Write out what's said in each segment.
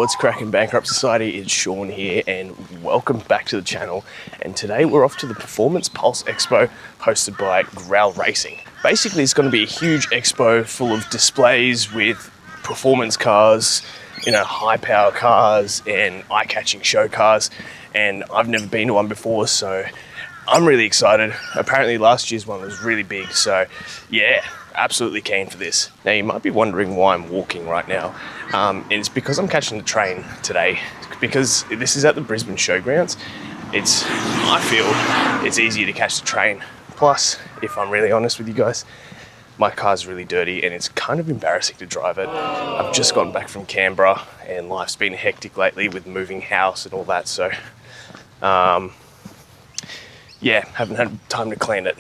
What's cracking, Bankrupt Society? It's Sean here and welcome back to the channel. And today we're off to the Performance Pulse Expo hosted by Growl Racing. Basically it's going to be a huge expo full of displays with performance cars, you know, high power cars and eye-catching show cars. And I've never been to one before, so I'm really excited. Apparently last year's one was really big, so yeah, absolutely keen for this. Now you might be wondering why I'm walking right now. And it's because I'm catching the train today, because this is at the Brisbane Showgrounds. I feel it's easier to catch the train. Plus, if I'm really honest with you guys, my car's really dirty and it's kind of embarrassing to drive it. I've just gotten back from Canberra and life's been hectic lately with moving house and all that, so yeah, haven't had time to clean it.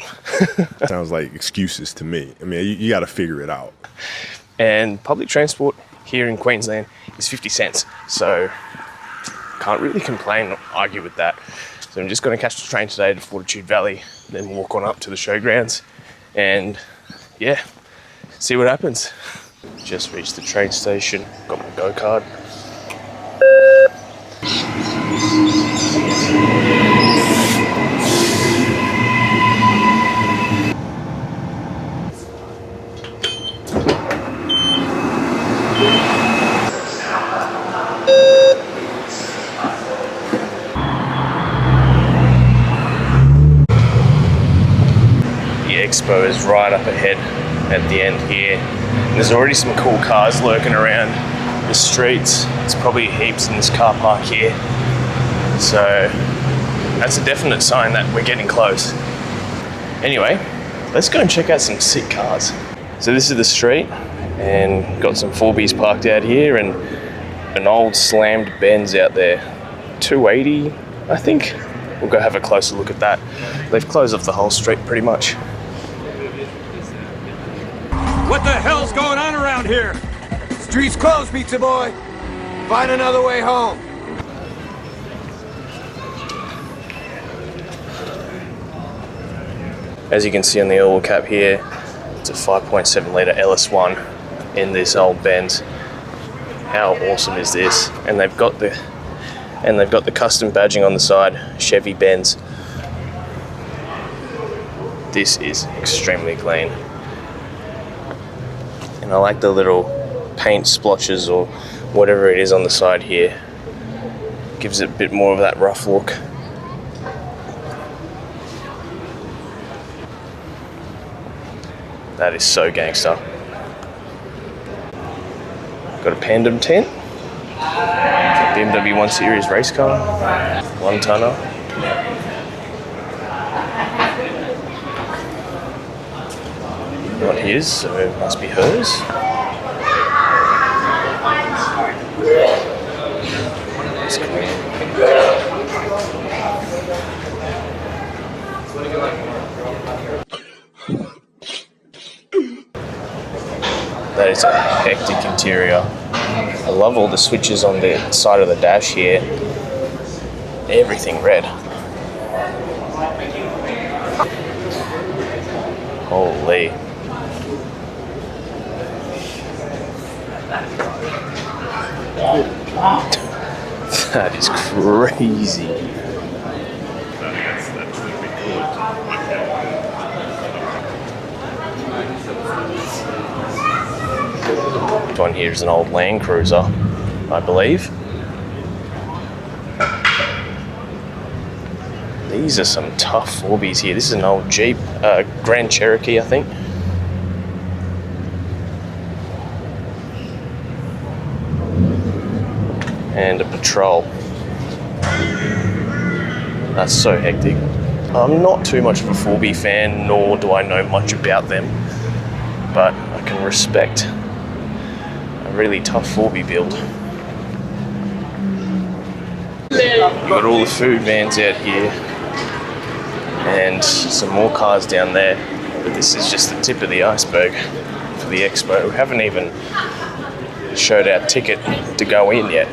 Sounds like excuses to me. I mean, you got to figure it out. And public transport here in Queensland is 50 cents, so can't really complain or argue with that. So I'm just going to catch the train today to Fortitude Valley, then walk on up to the showgrounds and yeah, see what happens. Just reached the train station, got my go-kart. Expo is right up ahead at the end here. There's already some cool cars lurking around the streets. It's probably heaps in this car park here. So that's a definite sign that we're getting close. Anyway, let's go and check out some sick cars. So this is the street and got some 4Bs parked out here and an old slammed Benz out there. 280, I think. We'll go have a closer look at that. They've closed off the whole street pretty much. What the hell's going on around here? Street's closed, pizza boy. Find another way home. As you can see on the oil cap here, it's a 5.7 litre LS1 in this old Benz. How awesome is this? And they've got the custom badging on the side, Chevy Benz. This is extremely clean. And I like the little paint splotches or whatever it is on the side here. Gives it a bit more of that rough look. That is so gangster. Got a Pandem tent. BMW 1 Series race car. 1 tonner. Not his, so it must be hers. That's cool. That is a hectic interior. I love all the switches on the side of the dash here. Everything red. Holy. That is crazy. This one here is an old Land Cruiser, I believe. These are some tough 4Bs here. This is an old Jeep, Grand Cherokee, I think. And a Patrol. That's so hectic. I'm not too much of a 4B fan, nor do I know much about them, but I can respect a really tough 4B build. You've got all the food vans out here and some more cars down there, but this is just the tip of the iceberg for the expo. We haven't even showed our ticket to go in yet.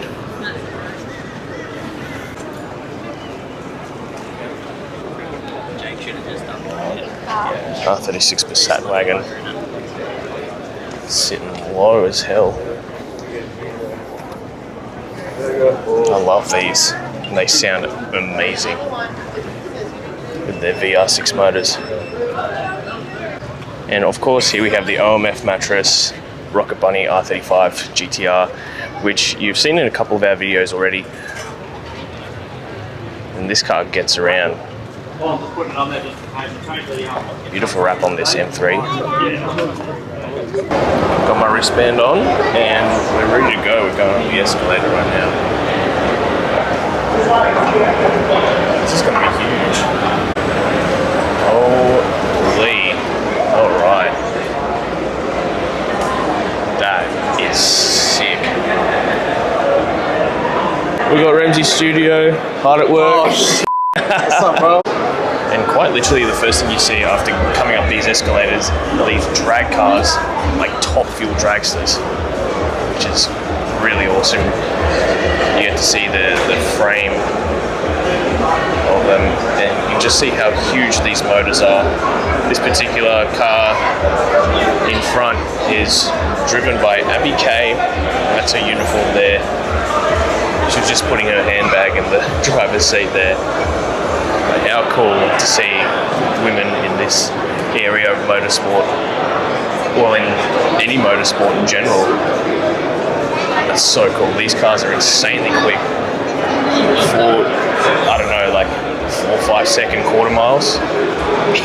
R36 Passat wagon, sitting low as hell. I love these. They sound amazing with their VR6 motors. And of course, here we have the OMF mattress, Rocket Bunny R35 GTR, which you've seen in a couple of our videos already. And this car gets around. Beautiful wrap on this M3. Got my wristband on and we're ready to go. We're going up the escalator right now. This is going to be huge. Holy. Alright. That is sick. We got Ramsey's studio, hard at work. What's up, bro? And quite literally the first thing you see after coming up these escalators are these drag cars, like top fuel dragsters, which is really awesome. You get to see the frame of them and you just see how huge these motors are. This particular car in front is driven by Abby Kay. That's her uniform there. She's just putting her handbag in the driver's seat there. But how cool to see women in this area of motorsport, well, in any motorsport in general. That's so cool. These cars are insanely quick. For, I don't know, like 4 or 5 second quarter miles.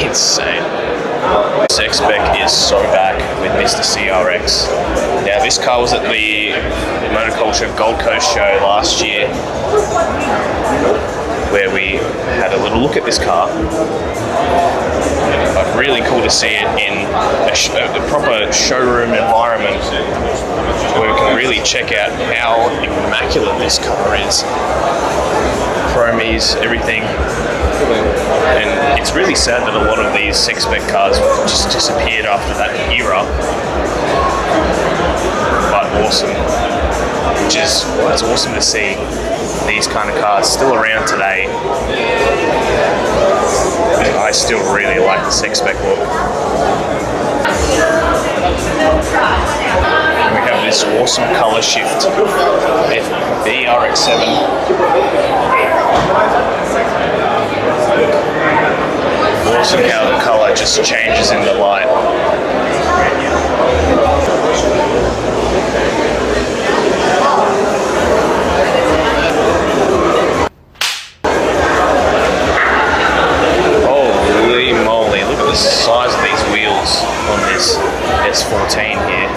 Insane. This X-Spec is so back with Mr. CRX. Now this car was at the Motorculture Gold Coast show last year, where we had a little look at this car. But really cool to see it in a proper showroom environment where we can really check out how immaculate this car is. Chromies, everything. And it's really sad that a lot of these X-Spec cars just disappeared after that era. But awesome. It's awesome to see these kind of cars still around today. I still really like the X-Spec look. And we have this awesome color shift, BRX7. Awesome how the color just changes in the light. Holy moly, look at the size of these wheels on this S14 here.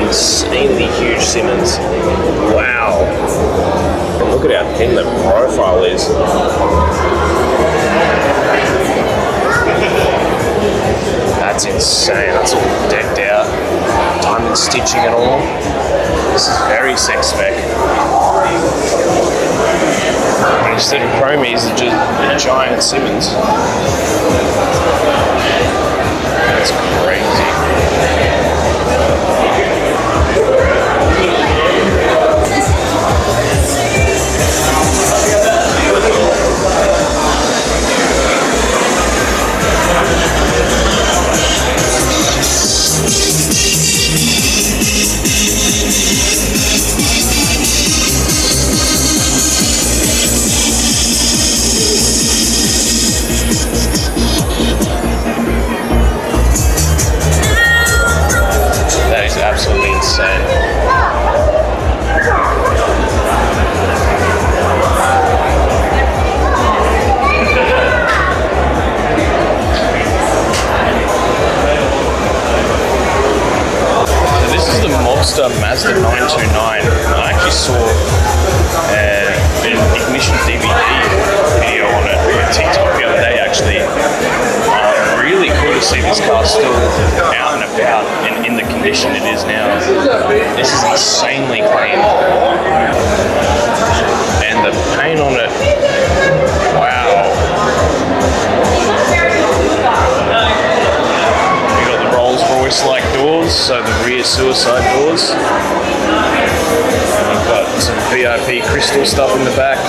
Insanely huge Simmons. Wow. And look at how thin the profile is. That's insane. That's all decked out. Diamond stitching and all. This is very X-Spec. And instead of chromies, it's just a giant Simmons. That's crazy. Absolutely insane. So this is the Monster Mazda 929. I actually saw an Ignition DVD video on it on TikTok the other day actually. Really cool to see this car still out and about and in the condition it is now. This is insanely clean. And the paint on it, wow. We got the Rolls Royce-like doors, so the rear suicide doors. And we've got some VIP crystal stuff in the back.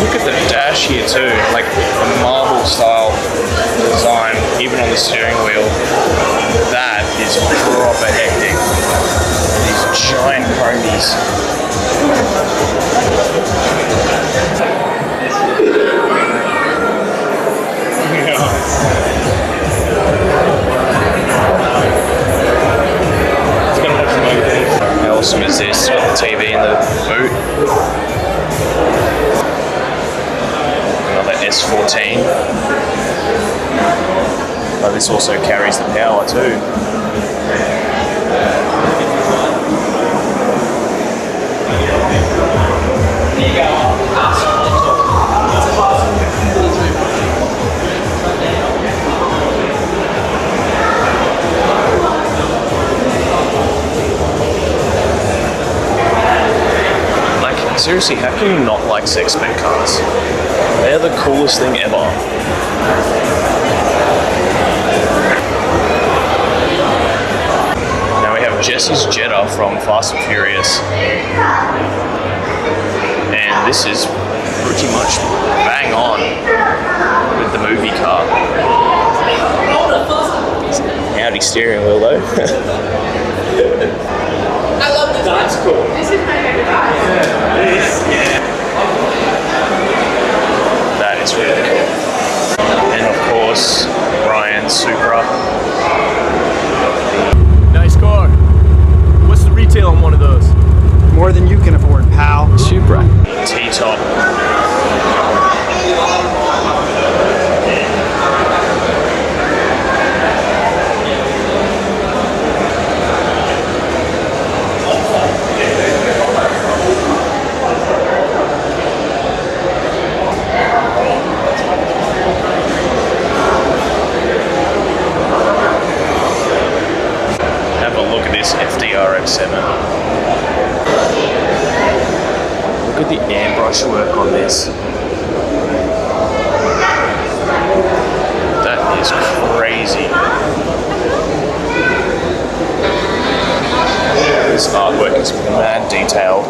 Look at the dash here too, like a marble style design even on the steering wheel. That is proper hectic. These giant chromies. How awesome is this? Got the TV in the boot. Another S14. Oh, this also carries the power too. Seriously, how can you not like sex spec cars? They're the coolest thing ever. Now we have Jesse's Jetta from Fast and Furious. And this is pretty much bang on with the movie car. Audi steering wheel though. I love this. That's cool. This is my favorite car. That is really cool. And of course, Ryan's Supra. Nice car. What's the retail on one of those? More than you can afford, pal. Supra. T-top. FDRX7. Look at the airbrush work on this. That is crazy. This artwork is mad detailed.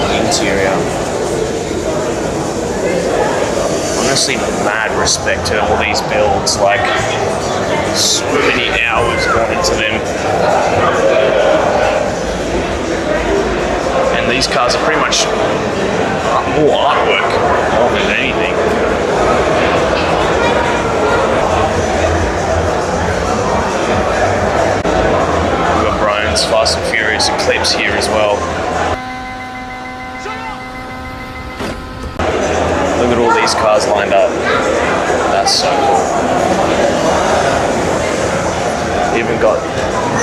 The interior. Honestly, mad respect to all these builds. Like, so many hours gone into them. And these cars are pretty much more artwork more than anything. We've got Brian's Fast and Furious Eclipse here as well. Look at all these cars lined up. That's so cool. Even got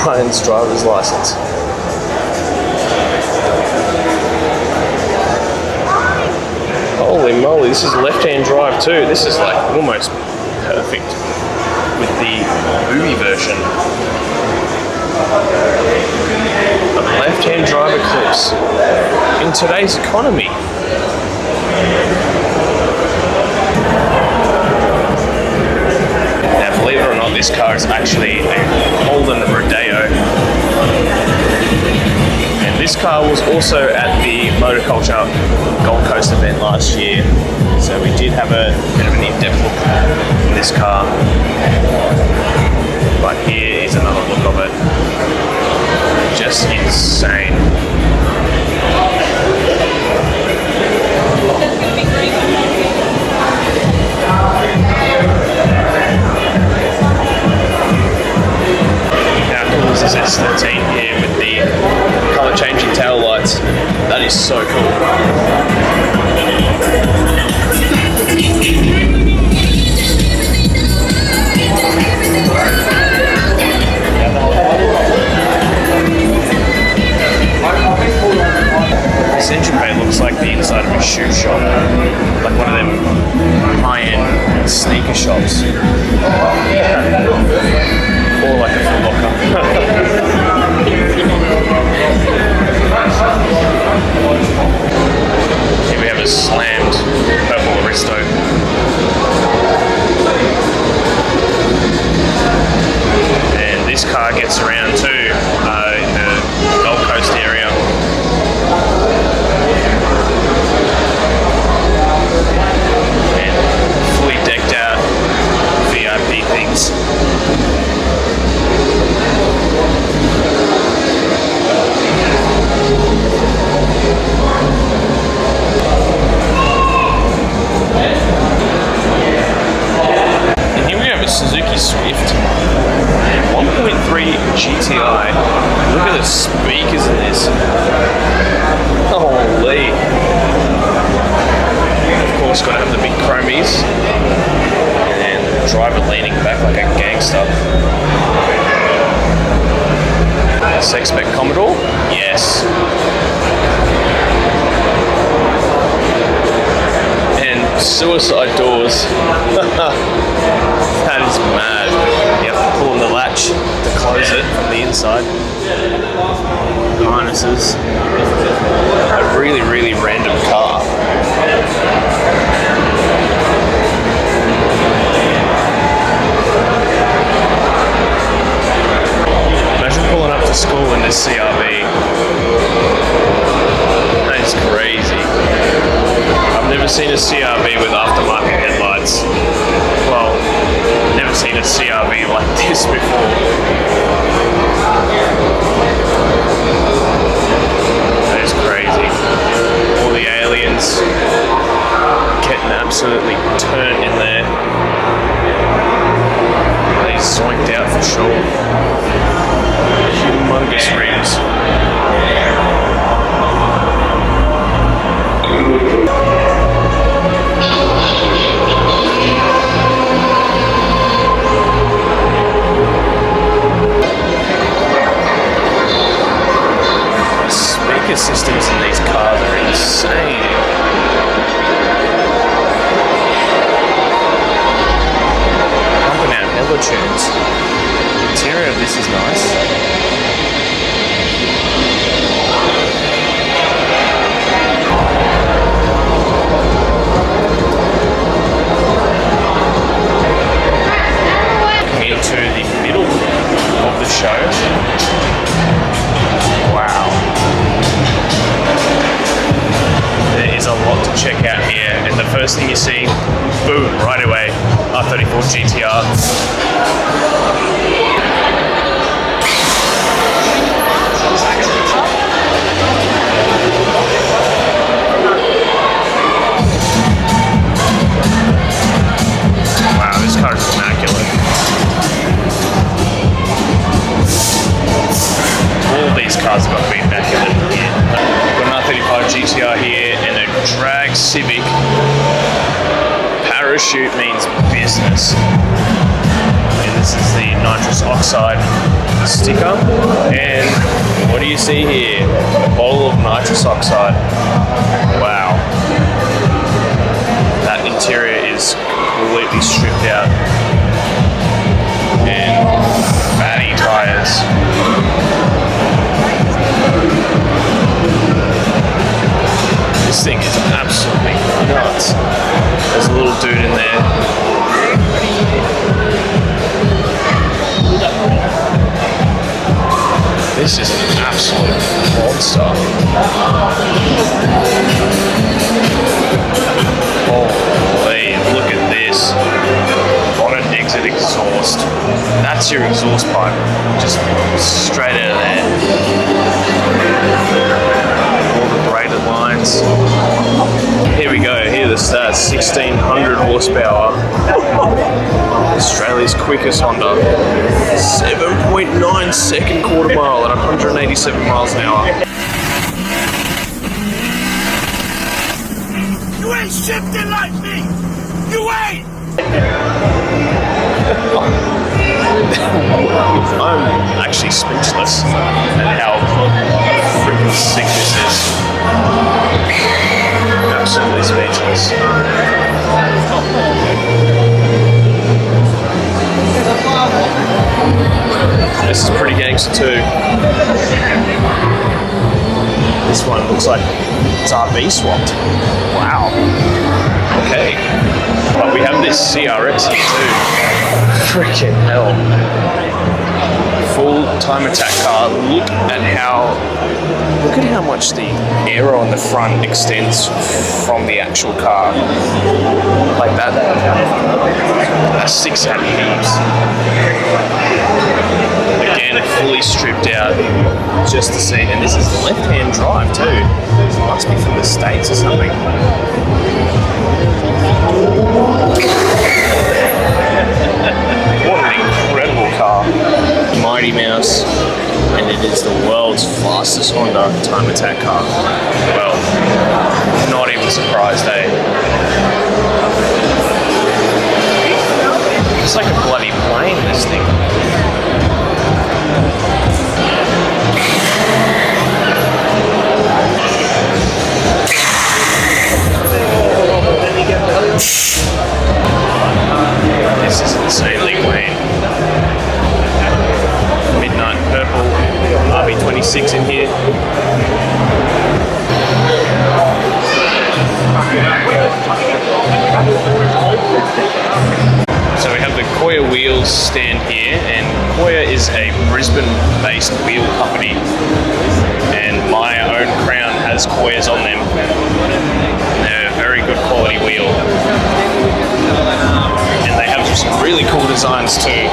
Ryan's driver's license. Holy moly, this is left-hand drive too. This is like almost perfect with the movie version. A left-hand drive Eclipse in today's economy. Now, believe it or not, this car is actually a Holden Rodeo. And this car was also at the Motorculture Gold Coast event last year. So we did have a bit of an in-depth look in this car. But here is another look of it. Just insane. This is S13 here with the colour changing tail lights. That is so cool. This engine bay looks like the inside of a shoe shop, like one of them high-end sneaker shops. Or like a Foot Locker. Here we have a slammed purple Aristo. And this car gets around too in the Gold Coast area. And fully decked out VIP Swift. 1.3 GTI. Look at the speakers in this. Holy. Of course, got to have the big chromies. And the driver leaning back like a gangster. Sexpect Commodore? Yes. And suicide doors. That is mad. You have to pull on the latch to close it from the inside. Harnesses. A really, really random car. Imagine pulling up to school in this CRV. That is crazy. I've never seen a CRV with aftermarket headlights. Well, never seen a CRV like this before. That is crazy. All the aliens getting absolutely turned in there. They zoinked out for sure. Humongous rims. The speaker systems in these cars are insane. Pumping out hella tunes. The interior of this is nice. Into the middle of the show. Wow. There is a lot to check out here, and the first thing you see, boom, right away, R34 GTR. Wow, this car is immaculate. All of these cars have got to be immaculate here. We've got an R35 GTR here and a drag Civic. Parachute means business. And this is the nitrous oxide sticker. And what do you see here? A bottle of nitrous oxide. Wow. That interior is completely stripped out. And fatty tires. This thing is absolutely nuts. There's a little dude in there. This is an absolute monster. Holy, look at this. On an exit exhaust. That's your exhaust pipe. Just straight out of there. All the braided lines. Here we go, here are the stats. 1600 horsepower. Australia's quickest Honda. 7.9 second quarter mile at 187 miles an hour. You ain't shifting like me! You ain't! I'm actually speechless at how freaking sick this is. Absolutely speechless. This is pretty gangster too. This one looks like it's RV swapped. Wow. Okay. But we have this CRX here too. Freaking hell. Full time attack car. Look at how much the aero on the front extends from the actual car. Like that sticks out heaps. Again, fully stripped out just to see, and this is left-hand drive too. It must be from the States or something. What an It's like a bloody plane, this thing. This is insanely clean. Midnight purple RB26 in here. So we have the Koya Wheels stand here, and Koya is a Brisbane-based wheel company, and my own Crown has Koyas on them. They're a very good quality wheel, and they have some really cool designs too.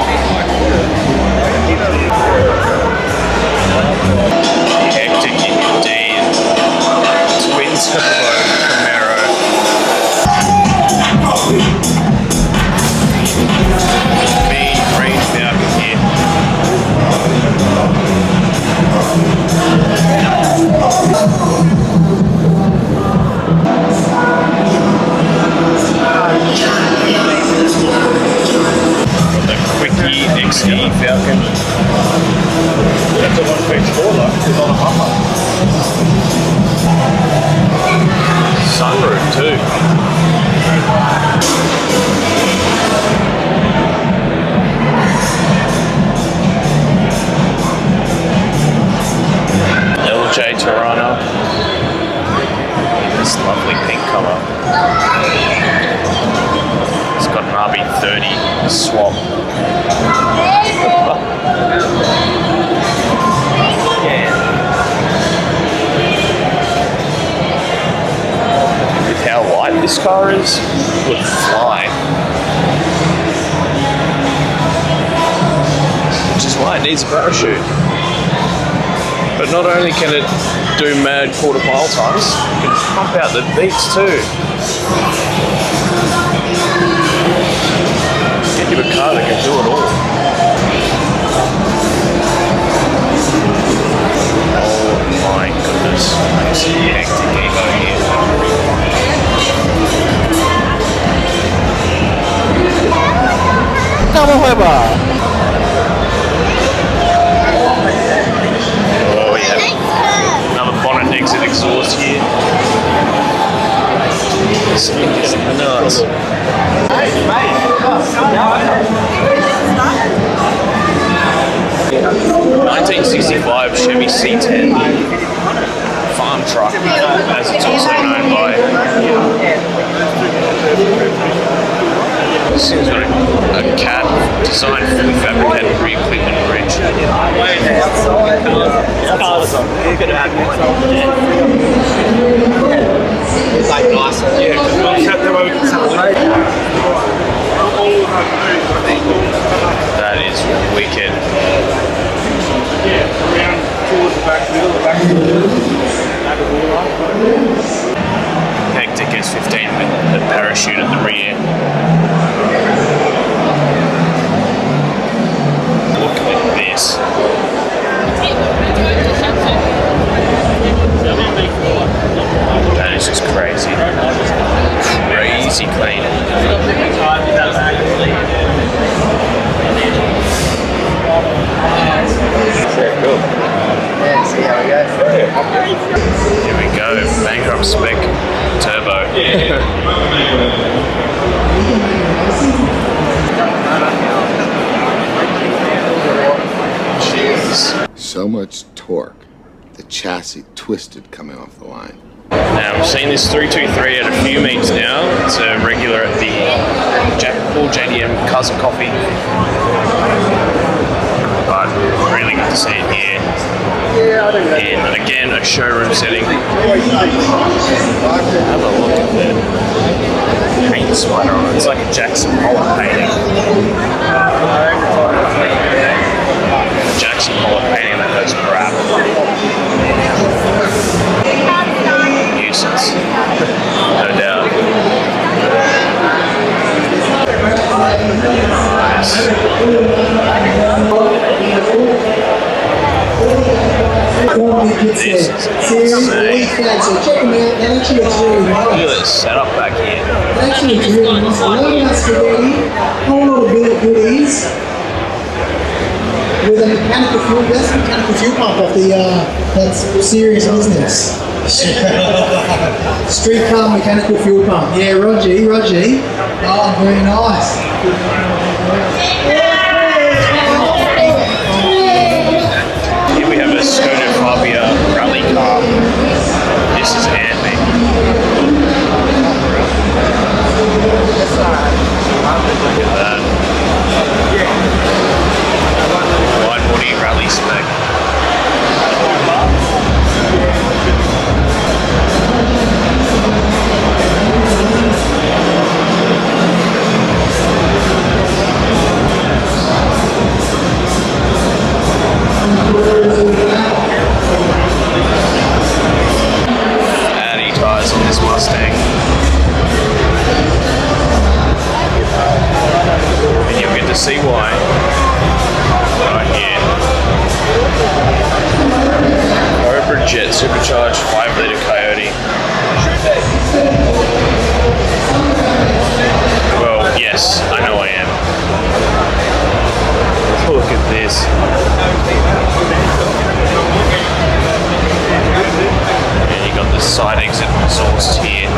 Hectic indeed. Twin turbo Camaro. Mean green Falcon here. Got the Quickie XE Falcon. That's a 1.4 though, it's on a bumper. Sunroof too. LJ Tirana. This lovely pink colour. It's got an RB30 swap. With how light this car is, it would fly. Which is why it needs a parachute. But not only can it do mad quarter mile times, it can pump out the beats too. Get you a car that can do it all. Oh my goodness, it's a hectic Evo here. Oh yeah, another bonnet exit exhaust here. This thing is nuts. 1965 Chevy C10 farm truck, as it's also known by. This thing's got a CAT designed fully fabricated rear clip and bridge. It's like nice. Yeah, because we can celebrate. That is wicked. Yeah, around towards the back wheel, the back Hectic S15 with a parachute at the rear. Look at this. That is just crazy. Crazy clean. Here we go, bankrupt spec turbo. Jeez. So much torque, the chassis twisted coming off the line. Now, I've seen this 323 at a few meets now. It's a regular at the Paul JDM Cousin Coffee. But really good to see it here. And again, a showroom setting. Have a look at that paint splatter on it. It's like a Jackson Pollock painting. A Jackson Pollock painting that goes crap. Nuisance. No doubt. Nice. This is insane. Look at this setup back here. actually just got inside here. Whole lot of billet goodies. With a mechanical fuel, that's a mechanical fuel pump off the, that's serious business. Streetcar mechanical fuel pump. Yeah, Roger. Oh, very nice. Here we have a Skoda Fabia rally car. This is epic. Look at that. Wide body rally spec. Fatty tyres on this Mustang. And you'll get to see why right here. Cobra Jet Supercharged 5-litre Coyote. Well, yes, I know I am. Look at this. And you got the side exit exhaust here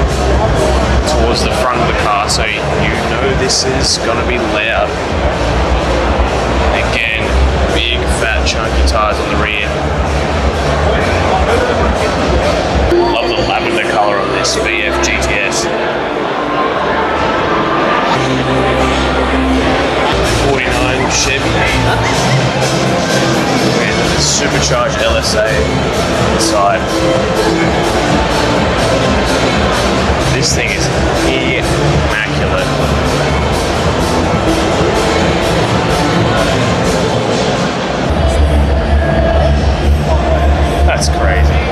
towards the front of the car, so you know this is gonna be loud. Again, big fat chunky tires on the rear. Love the lavender color on this VF GTS. 49 Chevy and the supercharged LSA inside. This thing is immaculate. That's crazy.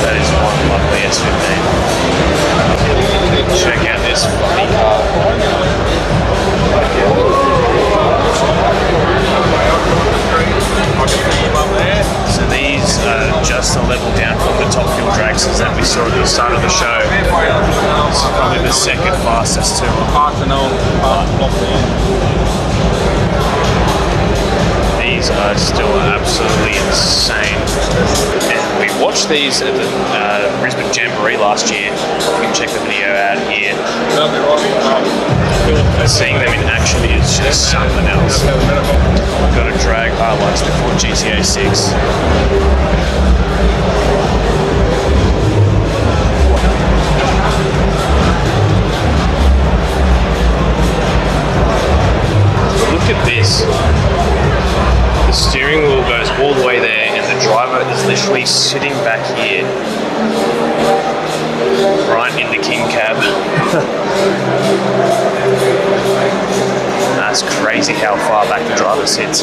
That is one lovely S15. Check out this funny car. So these are just a level down from the top fuel dragsters that we saw at the start of the show. This is probably the second fastest too. These are still absolutely insane. And we watched these at the Brisbane Jamboree last year. You can check the video out here. Seeing them in action is just something else. Got to drag highlights before GTA 6. Look at this. The steering wheel goes all the way there and the driver is literally sitting back here. Right in the king cab. That's crazy how far back the driver sits.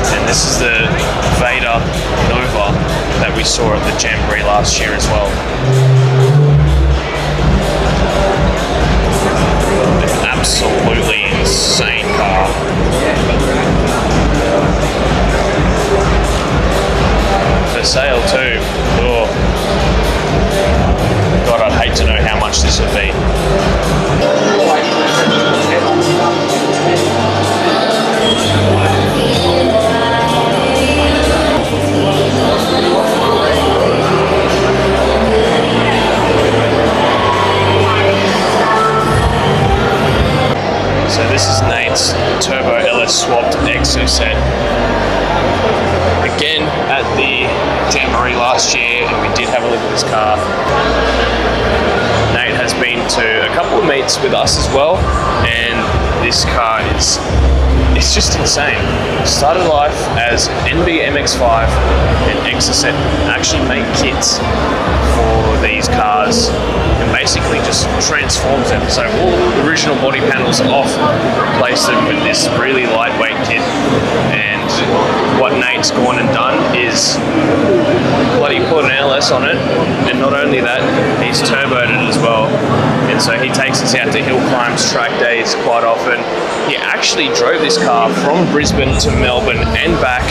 And this is the Vader Nova that we saw at the Jamboree last year as well. An absolutely insane car. For sale too. Oh. God, I'd hate to know how much this would be. So this is Nate's Turbo LS swapped Expo set. Again at the Jamboree last year, and we did have a look at this car. Nate has been to a couple of meets with us as well, and this car is it's just insane. Started life as NB MX-5 and Exocet actually make kits for these cars, and basically basically just transforms it. So all the original body panels off, replace them with this really lightweight kit. And what Nate's gone and done is bloody put an LS on it, and not only that, he's turboed it as well. And so he takes us out to hill climbs, track days quite often. He actually drove this car from Brisbane to Melbourne and back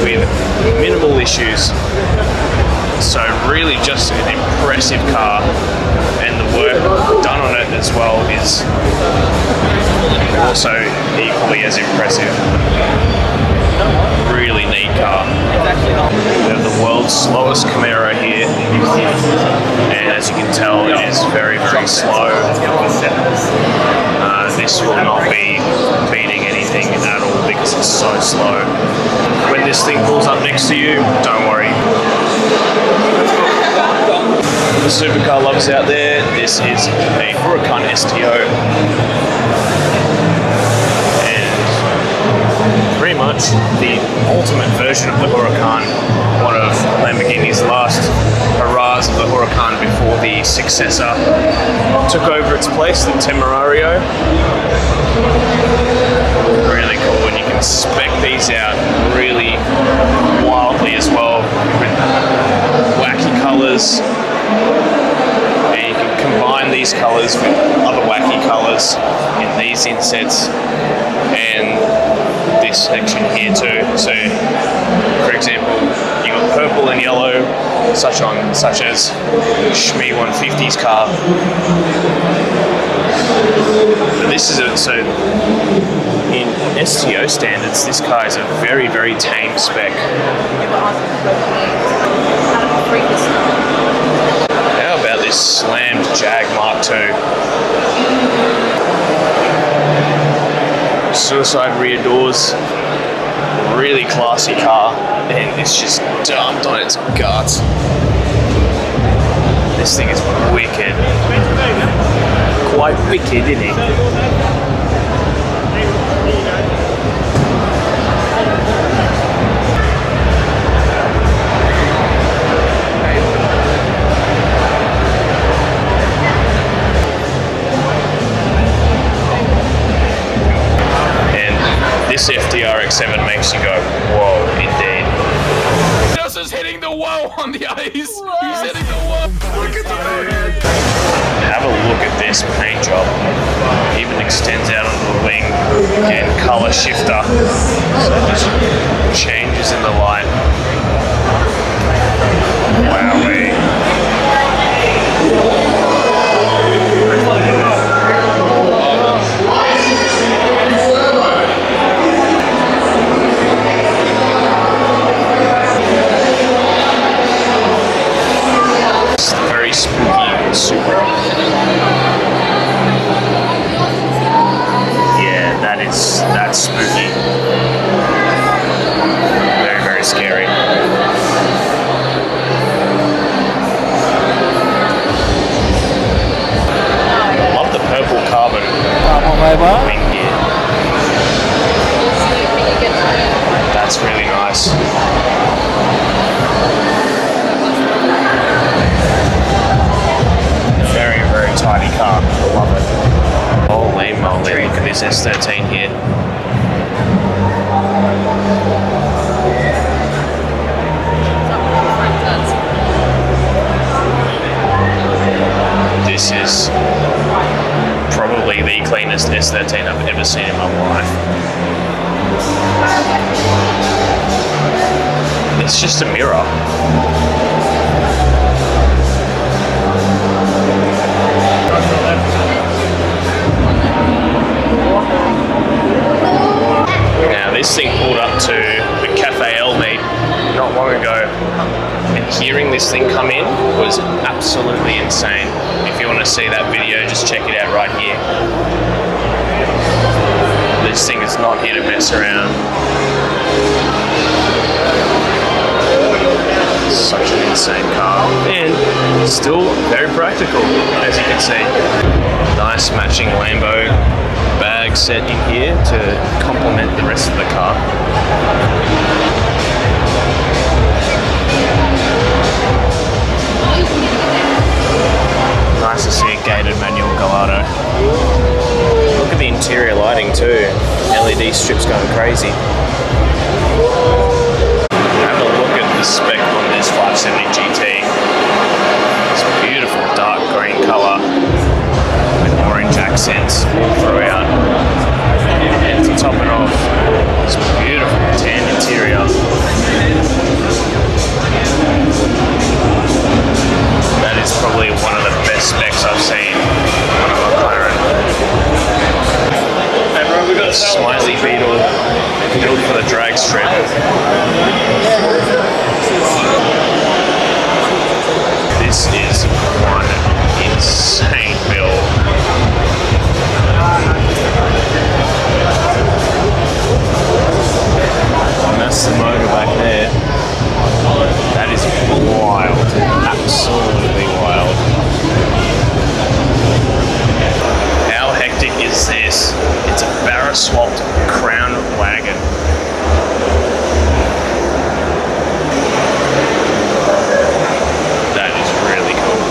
with minimal issues. So really just an impressive car, and the work done on it as well is also equally as impressive. Really neat car. We have the world's slowest Camaro here, and as you can tell, it is very, very slow. This will not be beating anything at all because it's so slow. When this thing pulls up next to you, don't worry. The supercar lovers out there, this is a Huracan STO, and pretty much the ultimate version of the Huracan, one of Lamborghini's last hurrahs of the Huracan before the successor took over its place, the Temerario. Really cool, and you can spec these out really wildly as well, with wacky colours, and you can combine these colours with other wacky colours in these insets and this section here too. So for example, you got purple and yellow, such as Shmi 150's car. But this is so in STO standards, this car is a very, very tame spec. How about this slammed Jag Mark II? Suicide rear doors, really classy car, and it's just dumped on its guts. This thing is wicked. Quite wicked, isn't it? This FDRX7 makes you go, whoa, indeed. Just is hitting the wall on the ice. He's hitting the wall. Look at the man. Have a look at this paint job. It even extends out onto the wing. Again, color shifter. So it just changes in the light. Wowee. Super. Yeah, that's spooky. Very, very scary. Love the purple carbon wing here. That's really nice. Tidy car, I love it. Holy moly, look at this S13 here. This is probably the cleanest S13 I've ever seen in my life. It's just a mirror. Now this thing pulled up to the Cafe El meet not long ago, and hearing this thing come in was absolutely insane. If you want to see that video, just check it out right here. This thing is not here to mess around. Such an insane car, and still very practical, as you can see. Nice matching Lambo bag set in here to complement the rest of the car. Nice LED strips going crazy. Have a look at the spec on this 570 GT. It's beautiful dark green colour with orange accents all throughout. And to top it off, it's beautiful tan interior. That is probably one of the best specs I've seen on a McLaren. And bro, we've got a Smiley Beetle built for the drag strip. This is one insane build. And that's the motor back there. That is wild. Absolutely wild. How hectic is this? It's a Barra swapped Crown wagon. That is really cool.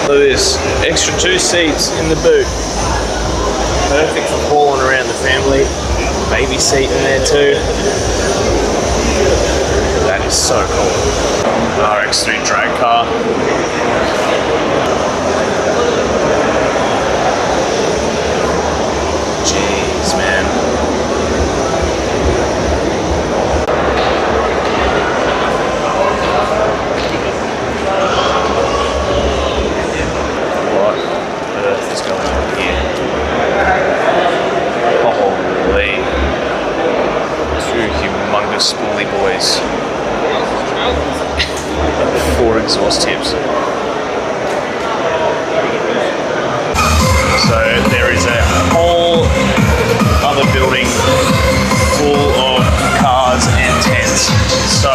Look at this. Extra 2 seats in the boot. Perfect for hauling around the family. Baby seat in there too. That is so cool. RX3 drag car. Jeez, man. What on earth is going on here? Holy. 2 humongous spoolie boys. 4 exhaust tips. So there is a whole other building full of cars and tents. So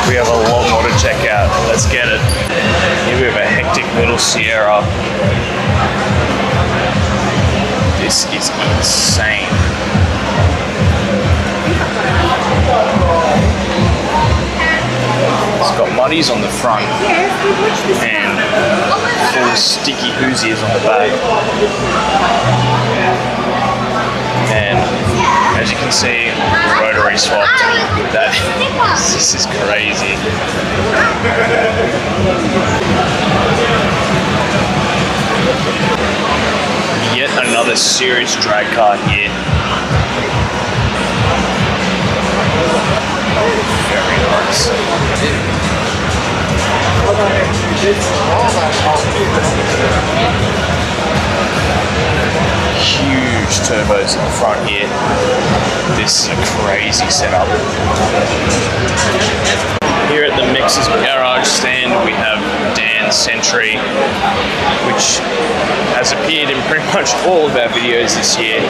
we have a lot more to check out. Let's get it. Here we have a hectic little Sierra. This is insane. It's got muddies on the front and full sticky Hoosiers on the back. And as you can see, rotary swapped. This is crazy. Yet another serious drag car here. Very nice. Huge turbos in the front here. This is a crazy setup. Here at the Mex's garage stand we have Dan's Sentry, which has appeared in pretty much all of our videos this year.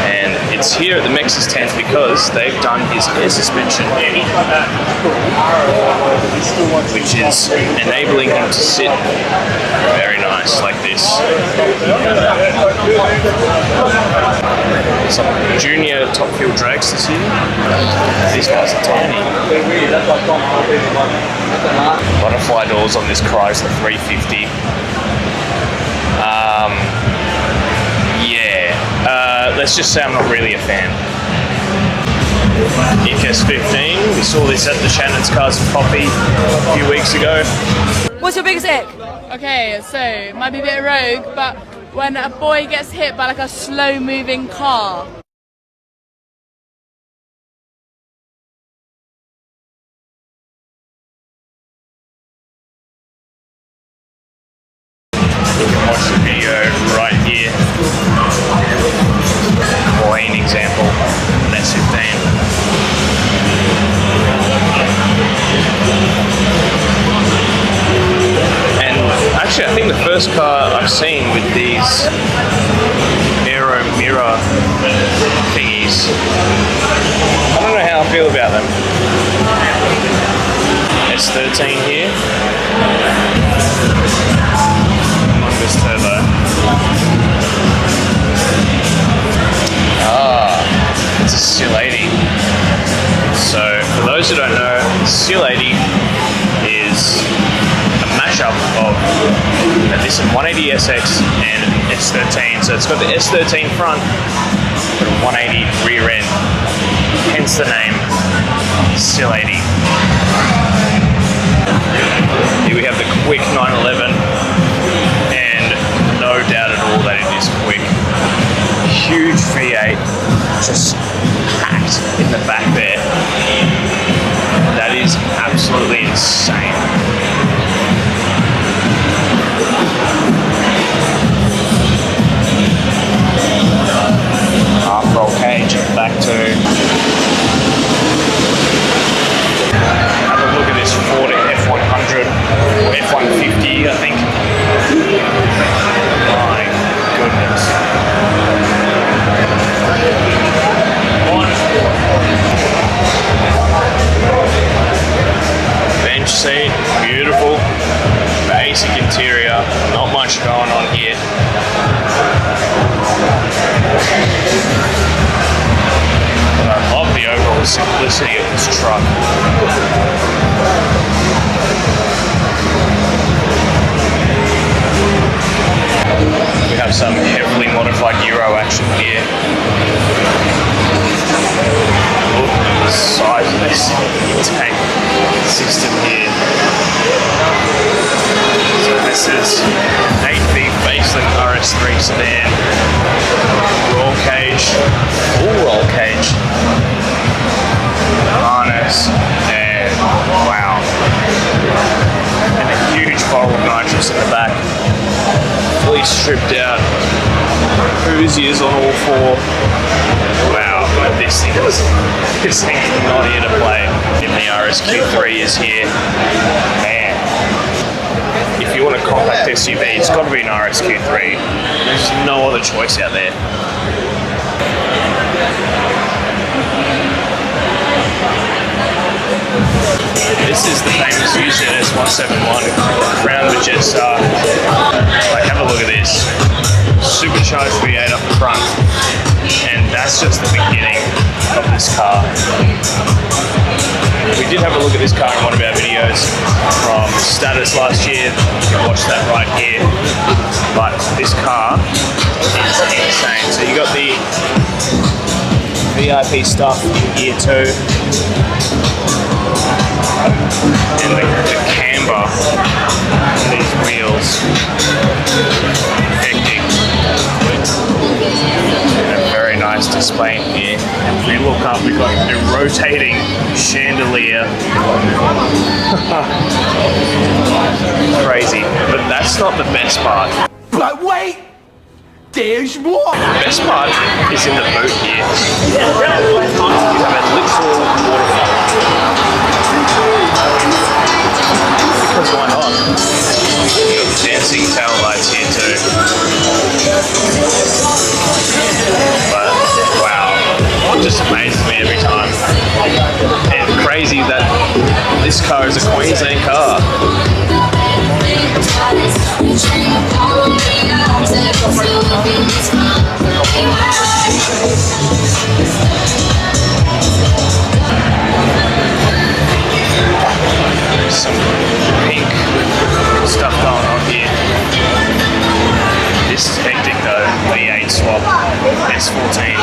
And it's here at the Mex's tent because they've done his air suspension, which is enabling him to sit very nice like this. Some junior top fuel dragsters here. These guys are tiny. Butterfly doors on this Chrysler 350. Let's just say I'm not really a fan. EKS 15, we saw this at the Shannon's Cars and Coffee a few weeks ago. What's your biggest ick? Okay, so it might be a bit rogue, but when a boy gets hit by like a slow moving car. You can watch the video right here. Plain example, an S15. And actually I think the first car I've seen with these aero mirror thingies, I don't know how I feel about them. S13 here. Humongous turbo. It's a Seal 80. So, for those who don't know, Seal 80 is a mashup of And this is 180 SX and S13. So it's got the S13 front, but a 180 rear end. Hence the name, Still 80. Here we have the quick 911, and no doubt at all that it is quick. Huge V8, just packed in the back there. That is absolutely insane. Half roll cage, back to. Have a look at this Ford F100 or F150, I think. My goodness. Bench seat, beautiful. Basic interior, not much going on here. But I love the overall simplicity of this truck. We have some heavily modified Euro action here. Look at the size of this tank system here. So this is 8V facelift RS3 sedan, roll cage, full roll cage, harness, and wow. And a huge bottle of nitrous in the back. Fully stripped out. Hoosiers on all four. Wow, this thing's not here to play. And the RSQ3 is here. Man, if you want a compact SUV, it's got to be an RSQ3. There's no other choice out there. This is the famous UZS 171 Crown Majesta. Like, have a look at this. Supercharged V8 up the front. And that's just the beginning of this car. We did have a look at this car in one of our videos from Status last year. You can watch that right here. But this car is insane. So you got the VIP stuff in gear 2. And the camber on these wheels. Hectic. And a very nice display in here. If we look up, we've got a rotating chandelier. Crazy. But that's not the best part. But wait, there's more. The best part is in the boot here. You have a literal waterfall. Because why not? You've got the dancing tail lights here too. But wow, it just amazes me every time. And crazy that this car is a Queensland car. Some pink stuff going on here. This is hectic though. V8 swap, S14.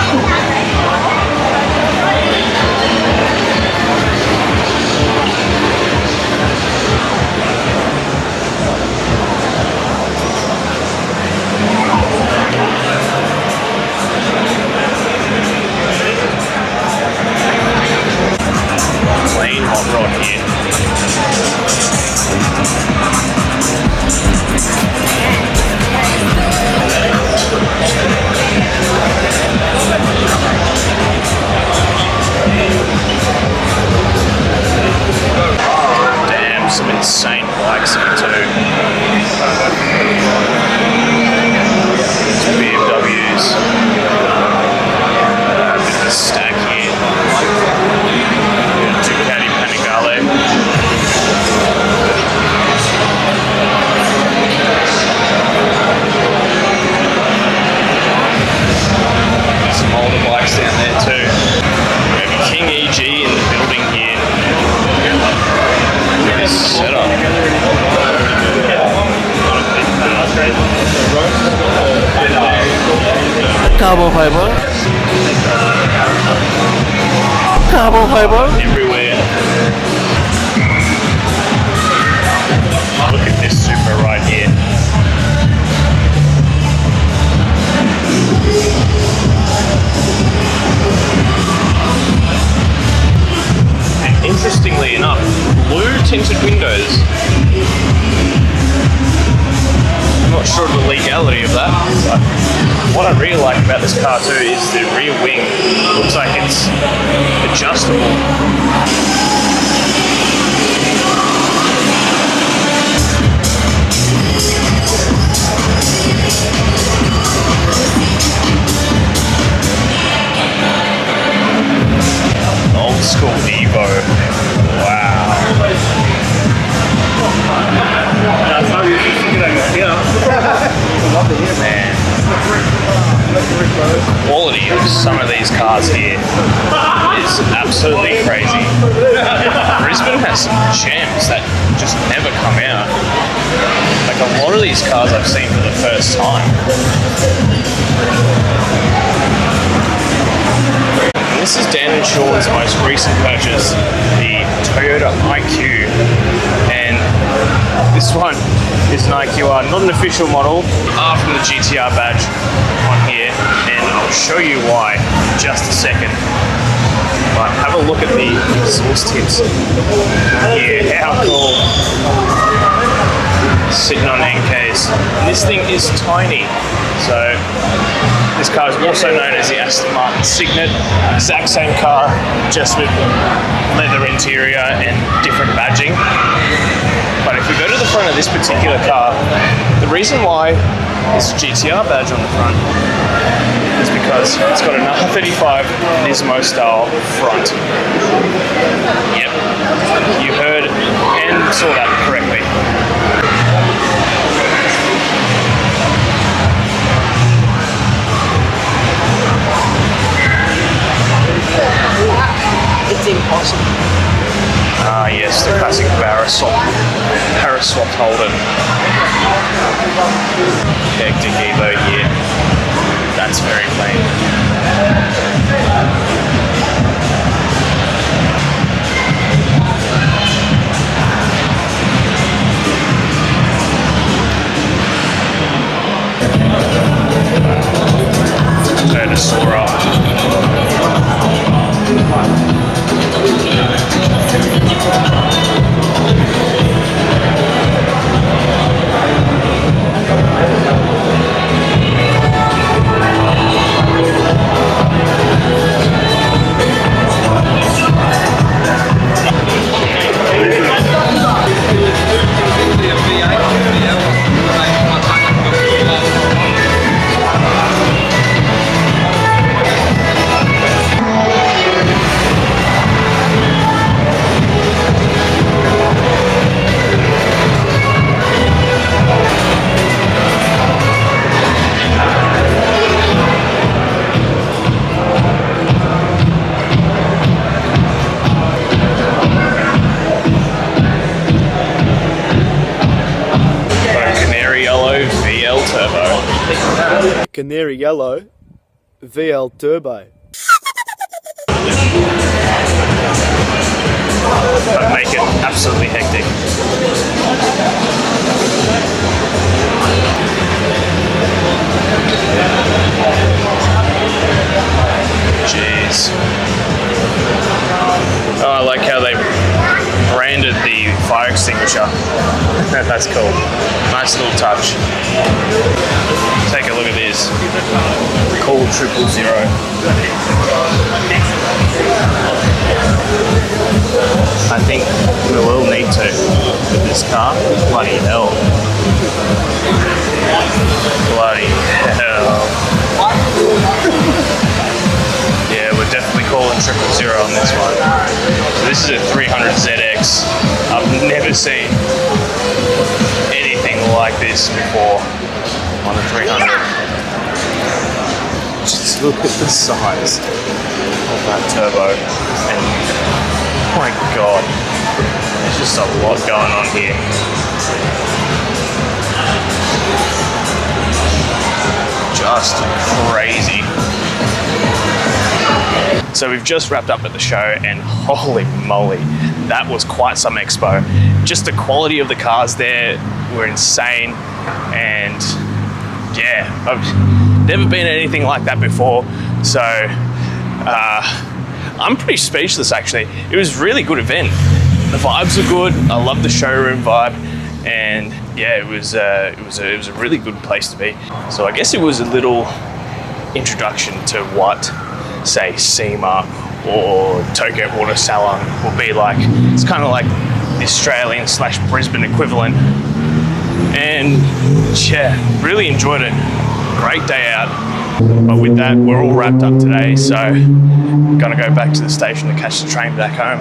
Clean hot rod here. Damn, some insane bikes here too. BMWs. A bit of a stack here. Ducati Panigale. Some older bikes down there too. We have King EG in the building here. Look at this setup. Carbon fiber. Carbon fiber. Everywhere. Look at this super right here. And interestingly enough, blue tinted windows. I'm not sure of the legality of that, but what I really like about this car too is the rear wing. Looks like it's adjustable. Old school Evo. Wow. Man. The quality of some of these cars here is absolutely crazy. Brisbane has some gems that just never come out. Like a lot of these cars I've seen for the first time. This is Dan and Sean's most recent purchase, the Toyota IQ, and this one is an IQR, not an official model, from the GTR badge on here, and I'll show you why in just a second. But have a look at the exhaust tips here, how cool. Sitting on NKs. And this thing is tiny, so this car is also known as the Aston Martin Signet. Exact same car, just with leather interior and different badging. But if we go to the front of this particular car, the reason why it's a GTR badge on the front is because it's got an R35 Nismo style front. Yep, you heard and saw that correctly. It's impossible. Ah yes, the classic Paris swap Holden. Hectic Evo here. That's very clean. Canary Yellow VL Turbo. But make it absolutely hectic. Jeez. Oh, I like how they branded the fire extinguisher. That's cool. Nice little touch. Take a look at this. Cool 000. I think we will need to with this car. Bloody hell. Bloody hell. Yeah, we're definitely calling 000 on this one. So this is a 300ZX. I've never seen anything like this before on a 300. Just look at the size of that turbo, and oh my god, there's just a lot going on here. Just crazy. So we've just wrapped up at the show, and holy moly, that was quite some expo. Just the quality of the cars there were insane, and yeah, I've never been at anything like that before. So I'm pretty speechless actually. It was a really good event. The vibes were good. I love the showroom vibe, and yeah, it was a really good place to be. So I guess it was a little introduction to what, say, SEMA or Tokyo Auto Salon will be like. It's kind of like the Australian / Brisbane equivalent, and yeah, really enjoyed it. Great day out. But with that, we're all wrapped up today, so I'm gonna go back to the station to catch the train back home.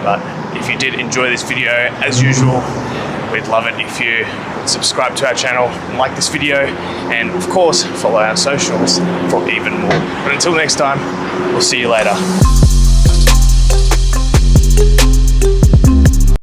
But if you did enjoy this video, as usual, we'd love it if you subscribe to our channel, like this video, and of course, follow our socials for even more. But until next time, we'll see you later.